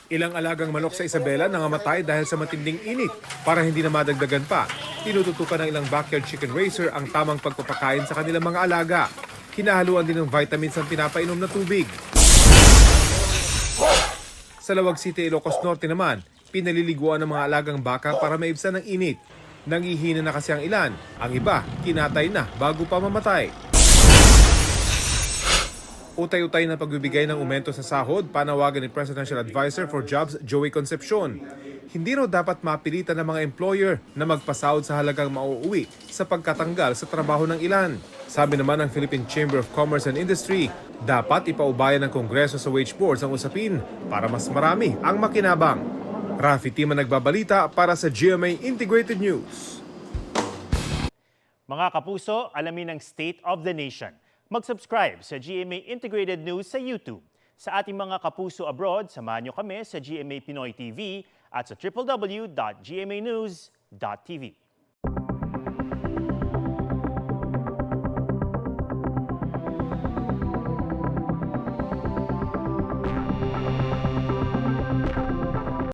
Ilang alagang manok sa Isabela nangamatay dahil sa matinding init. Para hindi na madagdagan pa, tinututukan ng ilang backyard chicken raiser ang tamang pagpapakain sa kanilang mga alaga. Hinahaluan din ng vitamins ang pinapainom na tubig. Sa Lawag City, Ilocos Norte naman, pinaliliguan ng mga alagang baka para maibsan ng init. Nangihina na kasi ang ilan, ang iba kinatay na bago pa mamatay. Utay-utay na pagbibigay ng aumento sa sahod, panawagan ni Presidential Advisor for Jobs Joey Concepcion. Hindi raw dapat mapilitan ng mga employer na magpasahod sa halagang mauuwi sa pagkatanggal sa trabaho ng ilan. Sabi naman ng Philippine Chamber of Commerce and Industry, dapat ipaubayan ng Kongreso sa wage boards ang usapin para mas marami ang makinabang. Rafi Tima nagbabalita para sa GMA Integrated News. Mga kapuso, alamin ang State of the Nation. Mag-subscribe sa GMA Integrated News sa YouTube. Sa ating mga kapuso abroad, samahan niyo kami sa GMA Pinoy TV at sa www.gmanews.tv.